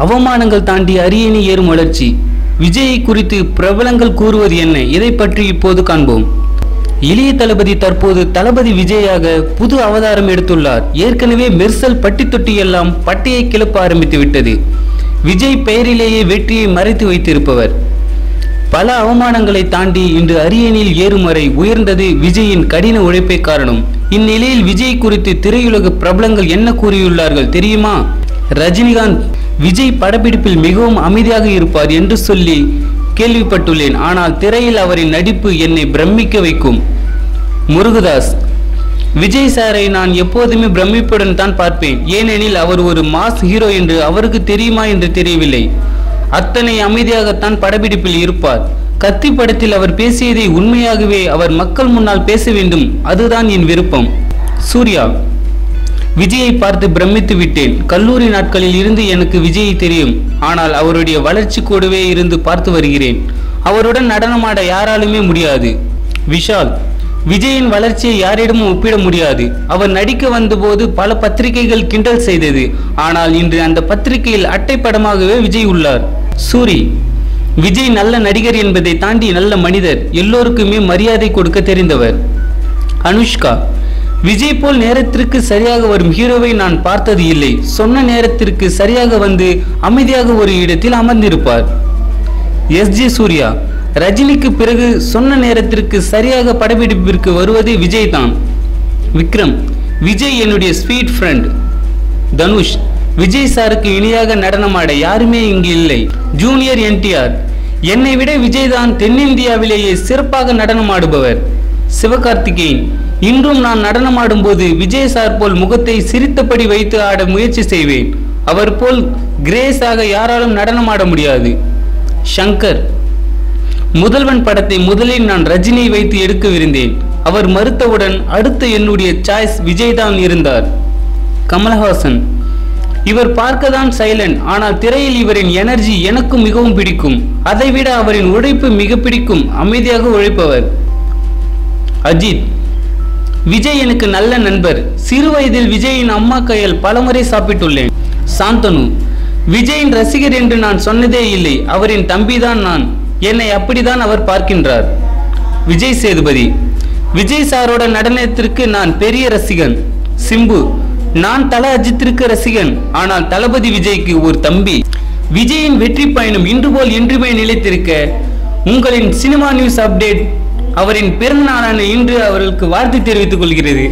அவமானங்கள் தாண்டி அரியணை ஏறும் வளர்ச்சி. விஜயை குறித்து பிரபலங்கள் கூறுவது என்ன? இதை பற்றி இப்போது காண்போம். இளைய தளபதி தற்போது தளபதி விஜயாக புது அவதாரம் எடுத்துள்ளார். ஏற்கனவே மெர்சல் பட்டி தொட்டி எல்லாம் பட்டையை கிளப்ப ஆரம்பித்து விட்டது. விஜய் பெயரிலேயே வெற்றியை மறைத்து வைத்திருப்பவர். பல அவமானங்களை தாண்டி இன்று அரியணையில் ஏறும் வரை உயர்ந்தது விஜயின் கடின உழைப்பே காரணம். இந்நிலையில் விஜய் குறித்து திரையுலக பிரபலங்கள் என்ன கூறியுள்ளார்கள் தெரியுமா? ரஜினிகாந்த் விஜய் படப்பிடிப்பில் மிகவும் அமைதியாக இருப்பார் என்று சொல்லி கேள்விப்பட்டுள்ளேன். ஆனால் திரையில் அவரின் நடிப்பு என்னை பிரமிக்க வைக்கும். முருகதாஸ் விஜய் சாரை நான் எப்போதுமே பிரமிப்புடன் தான் பார்ப்பேன். ஏனெனில் அவர் ஒரு மாஸ் ஹீரோ என்று அவருக்கு தெரியுமா என்று தெரியவில்லை. அத்தனை அமைதியாகத்தான் படப்பிடிப்பில் இருப்பார். கத்தி படத்தில் அவர் பேசியதை உண்மையாகவே அவர் மக்கள் முன்னால் பேச வேண்டும். அதுதான் என் விருப்பம். சூர்யா விஜயை பார்த்து பிரமித்து விட்டேன். கல்லூரி நாட்களில் இருந்து எனக்கு விஜயை தெரியும். ஆனால் அவருடைய வளர்ச்சி கூடவே இருந்து பார்த்து வருகிறேன். அவருடன் நடனமாட யாராலுமே முடியாது. விஷால் விஜயின் வளர்ச்சியை யாரிடமும் ஒப்பிட முடியாது. அவர் நடிக்க வந்தபோது பல பத்திரிகைகள் கிண்டல் செய்தது. ஆனால் இன்று அந்த பத்திரிகையில் அட்டை படமாகவே விஜய் உள்ளார். சூரி விஜய் நல்ல நடிகர் என்பதை தாண்டி நல்ல மனிதர். எல்லோருக்குமே மரியாதை கொடுக்க தெரிந்தவர். அனுஷ்கா விஜய் போல் நேரத்திற்கு சரியாக வரும் ஹீரோவை நான் பார்த்தது இல்லை. சொன்ன நேரத்திற்கு சரியாக வந்து அமைதியாக ஒரு இடத்தில் அமர்ந்திருப்பார். எஸ்ஜே சூர்யா ரஜினிக்கு பிறகு சொன்ன நேரத்திற்கு சரியாக படப்பிடிப்பிற்கு வருவது விஜய் தான். விக்ரம் விஜய் என்னுடைய ஸ்வீட் ஃப்ரெண்ட். தனுஷ் விஜய் சாருக்கு இணையாக நடனமாட யாருமே இங்கு இல்லை. ஜூனியர் என்டிஆர் என்னை விட விஜய் தான் தென்னிந்தியாவிலேயே சிறப்பாக நடனமாடுபவர். சிவகார்த்திகேயன் இன்றும் நான் நடனமாடும் போது விஜய் சார் போல் முகத்தை சிரித்தபடி வைத்து ஆட முயற்சி செய்வேன். அவர் போல் கிரேஸாக யாராலும் நடனமாட முடியாது. சங்கர் முதல்வன் படத்தை முதலில் நான் ரஜினியை வைத்து எடுக்கவிருந்தேன். அவர் மறுத்தவுடன் அடுத்த என்னுடைய சாய்ஸ் விஜய் தான் இருந்தார். கமல்ஹாசன் இவர் பார்க்கதான் சைலண்ட். ஆனால் திரையில் இவரின் எனர்ஜி எனக்கு மிகவும் பிடிக்கும். அதைவிட அவரின் உழைப்பு மிக பிடிக்கும். அமைதியாக உழைப்பவர். அஜித் விஜய் எனக்கு நல்ல நண்பர். சிறு வயதில் விஜயின் அம்மா கையில் பலமுறை சாப்பிட்டுள்ளேன். சாந்தனு விஜயின் ரசிகர் என்று நான் சொன்னதே இல்லை. அவரின் தம்பிதான் நான். என்னை அப்படிதான் அவர் பார்க்கின்றார். விஜய் சேதுபதி விஜய் சாரோட நடனத்திற்கு நான் பெரிய ரசிகன். சிம்பு நான் தல அஜித்திற்கு ரசிகன். ஆனால் தளபதி விஜய்க்கு ஒரு தம்பி. விஜயின் வெற்றி பயணம் இன்று போல் என்றுமே நிலைத்திருக்க உங்களின் சினிமா நியூஸ் அப்டேட் அவரின் பிறந்த நாளான இன்று அவர்களுக்கு வாழ்த்து தெரிவித்துக் கொள்கிறது.